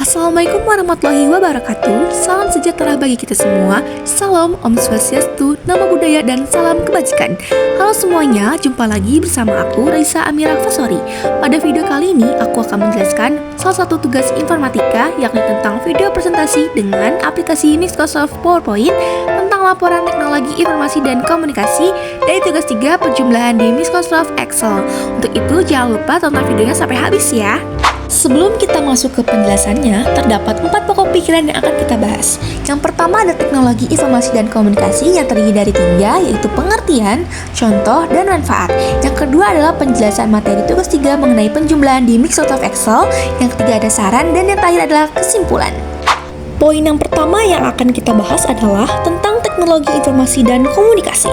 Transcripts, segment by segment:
Assalamualaikum warahmatullahi wabarakatuh. Salam sejahtera bagi kita semua. Salam Om Swastiastu, Namo Buddhaya, dan salam kebajikan. Halo semuanya, jumpa lagi bersama aku Raisa Amira Fasori. Pada video kali ini aku akan menjelaskan salah satu tugas informatika, yakni tentang video presentasi dengan aplikasi Microsoft PowerPoint tentang laporan teknologi informasi dan komunikasi dari tugas 3 penjumlahan di Microsoft Excel. Untuk itu jangan lupa tonton videonya sampai habis ya. Sebelum kita masuk ke penjelasannya, terdapat 4 pokok pikiran yang akan kita bahas. Yang pertama ada teknologi informasi dan komunikasi yang terdiri dari 3, yaitu pengertian, contoh, dan manfaat. Yang kedua adalah penjelasan materi tugas 3 mengenai penjumlahan di Microsoft Excel. Yang ketiga ada saran, dan yang terakhir adalah kesimpulan. Poin yang pertama yang akan kita bahas adalah tentang teknologi informasi dan komunikasi.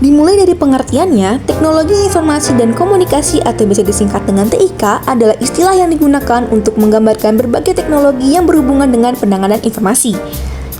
Dimulai dari pengertiannya, teknologi informasi dan komunikasi atau bisa disingkat dengan TIK adalah istilah yang digunakan untuk menggambarkan berbagai teknologi yang berhubungan dengan penanganan informasi.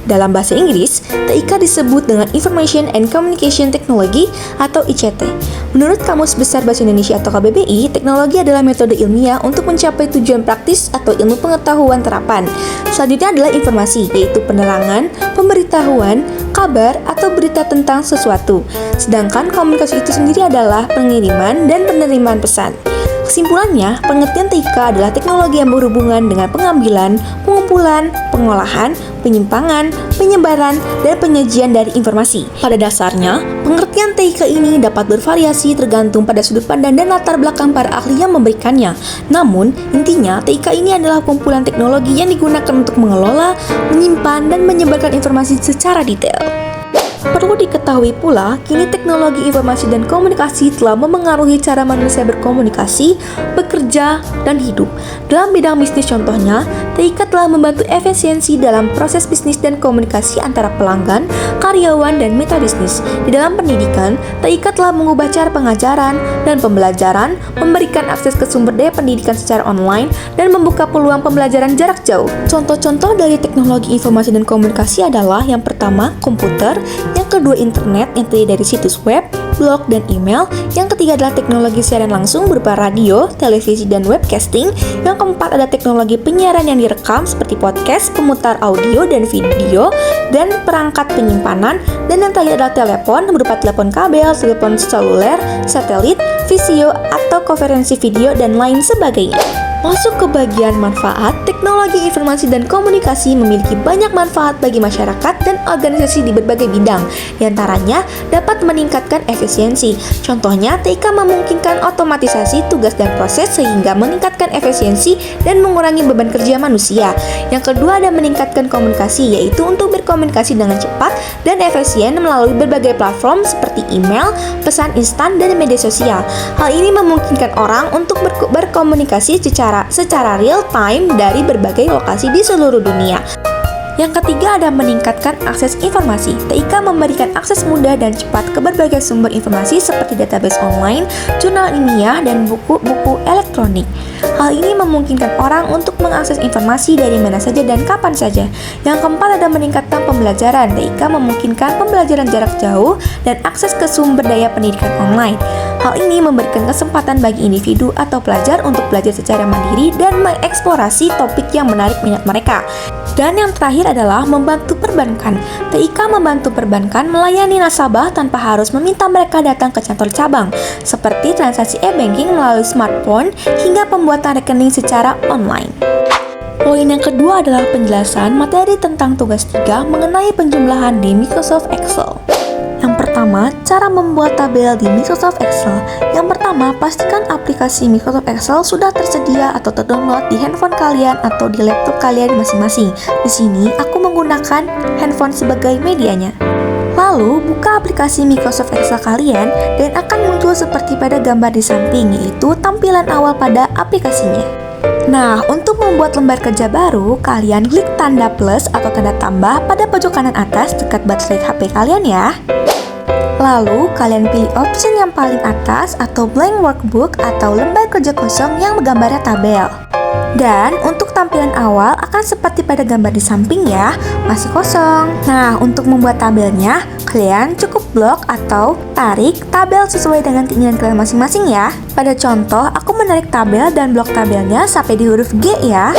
Dalam bahasa Inggris, TIK disebut dengan Information and Communication Technology atau ICT. Menurut Kamus Besar Bahasa Indonesia atau KBBI, teknologi adalah metode ilmiah untuk mencapai tujuan praktis atau ilmu pengetahuan terapan. Selanjutnya adalah informasi, yaitu penerangan, pemberitahuan, kabar, atau berita tentang sesuatu. Sedangkan komunikasi itu sendiri adalah pengiriman dan penerimaan pesan. Kesimpulannya, pengertian TIK adalah teknologi yang berhubungan dengan pengambilan, pengumpulan, pengolahan, penyimpangan, penyebaran, dan penyajian dari informasi. Pada dasarnya, pengertian TIK ini dapat bervariasi tergantung pada sudut pandang dan latar belakang para ahli yang memberikannya. Namun, intinya TIK ini adalah kumpulan teknologi yang digunakan untuk mengelola, menyimpan, dan menyebarkan informasi secara detail. Perlu diketahui pula, kini teknologi informasi dan komunikasi telah memengaruhi cara manusia berkomunikasi, bekerja, dan hidup. Dalam bidang bisnis contohnya, TIK telah membantu efisiensi dalam proses bisnis dan komunikasi antara pelanggan, karyawan, dan mitra bisnis. Di dalam pendidikan, TIK telah mengubah cara pengajaran dan pembelajaran, memberikan akses ke sumber daya pendidikan secara online, dan membuka peluang pembelajaran jarak jauh. Contoh-contoh dari teknologi informasi dan komunikasi adalah yang pertama, komputer, yang kedua internet yang terdiri dari situs web, blog, dan email. Yang ketiga adalah teknologi siaran langsung berupa radio, televisi, dan webcasting. Yang keempat ada teknologi penyiaran yang direkam seperti podcast, pemutar audio dan video, dan perangkat penyimpanan. Dan yang terakhir adalah telepon berupa telepon kabel, telepon seluler, satelit, visio, atau konferensi video, dan lain sebagainya. Masuk ke bagian manfaat, teknologi informasi dan komunikasi memiliki banyak manfaat bagi masyarakat dan organisasi di berbagai bidang. Di antaranya, dapat meningkatkan efisiensi. Contohnya, TIK memungkinkan otomatisasi tugas dan proses sehingga meningkatkan efisiensi dan mengurangi beban kerja manusia. Yang kedua ada meningkatkan komunikasi, yaitu untuk berkomunikasi dengan cepat dan efisien melalui berbagai platform seperti email, pesan instan, dan media sosial. Hal ini memungkinkan orang untuk berkomunikasi secara real time dari berbagai lokasi di seluruh dunia. Yang ketiga ada meningkatkan akses informasi. TIK memberikan akses mudah dan cepat ke berbagai sumber informasi seperti database online, jurnal ilmiah, dan buku-buku elektronik. Hal ini memungkinkan orang untuk mengakses informasi dari mana saja dan kapan saja. Yang keempat ada meningkatkan pembelajaran. TIK memungkinkan pembelajaran jarak jauh dan akses ke sumber daya pendidikan online. Hal ini memberikan kesempatan bagi individu atau pelajar untuk belajar secara mandiri dan mengeksplorasi topik yang menarik minat mereka. Dan yang terakhir adalah membantu perbankan. TIK membantu perbankan melayani nasabah tanpa harus meminta mereka datang ke kantor cabang, seperti transaksi e-banking melalui smartphone hingga pembuatan rekening secara online. Poin yang kedua adalah penjelasan materi tentang tugas 3 mengenai penjumlahan di Microsoft Excel. Yang pertama, cara membuat tabel di Microsoft Excel. Yang pertama, pastikan aplikasi Microsoft Excel sudah tersedia atau terdownload di handphone kalian atau di laptop kalian masing-masing. Di sini, aku menggunakan handphone sebagai medianya. Lalu, buka aplikasi Microsoft Excel kalian dan akan muncul seperti pada gambar di samping, yaitu tampilan awal pada aplikasinya. Nah, untuk membuat lembar kerja baru, kalian klik tanda plus atau tanda tambah pada pojok kanan atas dekat baterai HP kalian ya. Lalu, kalian pilih option yang paling atas atau blank workbook atau lembar kerja kosong yang gambarnya tabel. Dan untuk tampilan awal akan seperti pada gambar di samping ya, masih kosong. Nah, untuk membuat tabelnya, kalian cukup blok atau tarik tabel sesuai dengan keinginan kalian masing-masing ya. Pada contoh, aku menarik tabel dan blok tabelnya sampai di huruf G ya.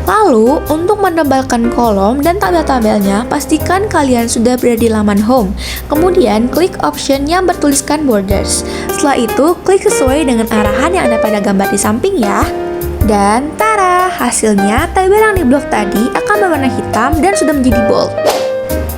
Lalu, untuk menebalkan kolom dan tabel-tabelnya, pastikan kalian sudah berada di laman home. Kemudian, klik option yang bertuliskan borders. Setelah itu, klik sesuai dengan arahan yang ada pada gambar di samping ya. Dan tara, hasilnya tabel yang diblok tadi akan berwarna hitam dan sudah menjadi bold.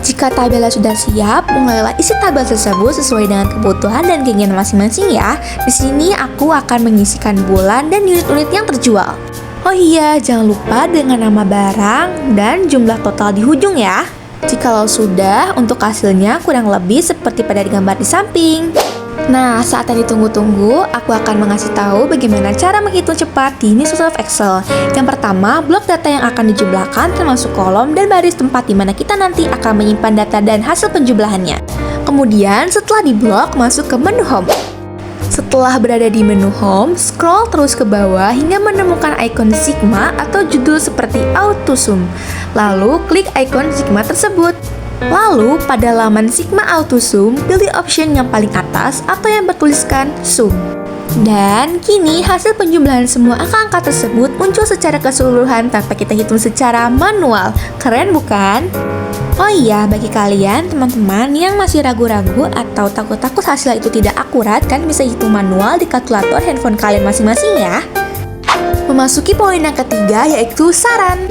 Jika tabelnya sudah siap, mulailah isi tabel tersebut sesuai dengan kebutuhan dan keinginan masing-masing ya. Di sini aku akan mengisikan bulan dan unit-unit yang terjual. Oh iya, jangan lupa dengan nama barang dan jumlah total di ujung ya. Jikalau sudah, untuk hasilnya kurang lebih seperti pada gambar di samping. Nah, saat yang ditunggu-tunggu, aku akan mengasih tahu bagaimana cara menghitung cepat di Microsoft Excel. Yang pertama, blok data yang akan dijumlahkan termasuk kolom dan baris tempat di mana kita nanti akan menyimpan data dan hasil penjumlahannya. Kemudian, setelah diblok, masuk ke menu Home. Setelah berada di menu Home, scroll terus ke bawah hingga menemukan ikon Sigma atau judul seperti Auto Zoom. Lalu, klik ikon Sigma tersebut. Lalu, pada laman Sigma Auto Zoom, pilih option yang paling atas atau yang bertuliskan Zoom. Dan kini hasil penjumlahan semua angka-angka tersebut muncul secara keseluruhan tanpa kita hitung secara manual. Keren bukan? Oh iya, bagi kalian teman-teman yang masih ragu-ragu atau takut-takut hasil itu tidak akurat, kan bisa hitung manual di kalkulator handphone kalian masing-masing ya. Memasuki poin yang ketiga yaitu saran.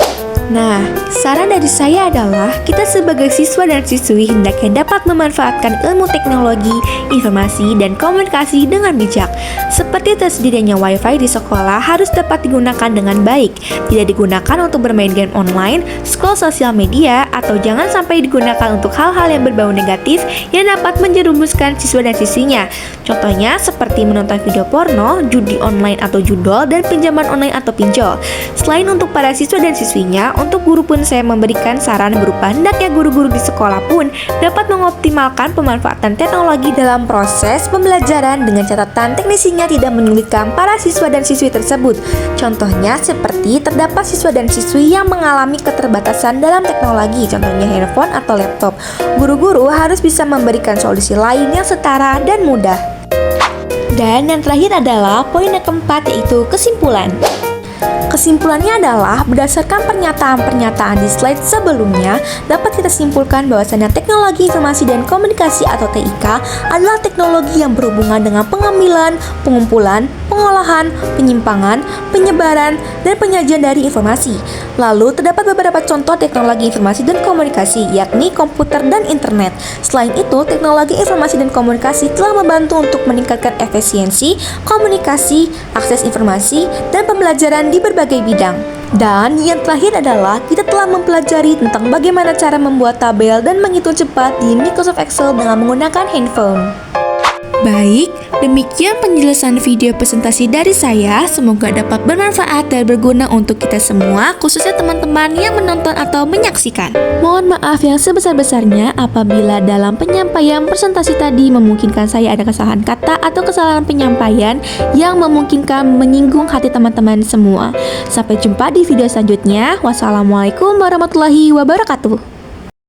Nah, saran dari saya adalah kita sebagai siswa dan siswi hendaknya dapat memanfaatkan ilmu teknologi, informasi, dan komunikasi dengan bijak. Seperti tersedianya wifi di sekolah harus dapat digunakan dengan baik, tidak digunakan untuk bermain game online, scroll sosial media, atau jangan sampai digunakan untuk hal-hal yang berbau negatif yang dapat menjerumuskan siswa dan siswinya. Contohnya seperti menonton video porno, judi online atau judol, dan pinjaman online atau pinjol. Selain untuk para siswa dan siswinya, untuk guru pun saya memberikan saran berupa hendaknya guru-guru di sekolah pun dapat mengoptimalkan pemanfaatan teknologi dalam proses pembelajaran dengan catatan teknisinya tidak menyulitkan para siswa dan siswi tersebut. Contohnya seperti terdapat siswa dan siswi yang mengalami keterbatasan dalam teknologi, contohnya handphone atau laptop. Guru-guru harus bisa memberikan solusi lain yang setara dan mudah. Dan yang terakhir adalah poin yang keempat yaitu kesimpulan. Kesimpulannya adalah berdasarkan pernyataan-pernyataan di slide sebelumnya dapat kita simpulkan bahwasannya teknologi informasi dan komunikasi atau TIK adalah teknologi yang berhubungan dengan pengambilan, pengumpulan, pengolahan, penyimpangan, penyebaran, dan penyajian dari informasi. Lalu terdapat beberapa contoh teknologi informasi dan komunikasi yakni komputer dan internet. Selain itu, teknologi informasi dan komunikasi telah membantu untuk meningkatkan efisiensi, komunikasi, akses informasi, dan pembelajaran di berbagai bidang. Dan yang terakhir adalah kita telah mempelajari tentang bagaimana cara membuat tabel dan menghitung cepat di Microsoft Excel dengan menggunakan handphone. Baik, demikian penjelasan video presentasi dari saya. Semoga dapat bermanfaat dan berguna untuk kita semua, khususnya teman-teman yang menonton atau menyaksikan. Mohon maaf yang sebesar-besarnya apabila dalam penyampaian presentasi tadi memungkinkan saya ada kesalahan kata atau kesalahan penyampaian yang memungkinkan menyinggung hati teman-teman semua. Sampai jumpa di video selanjutnya. Wassalamualaikum warahmatullahi wabarakatuh.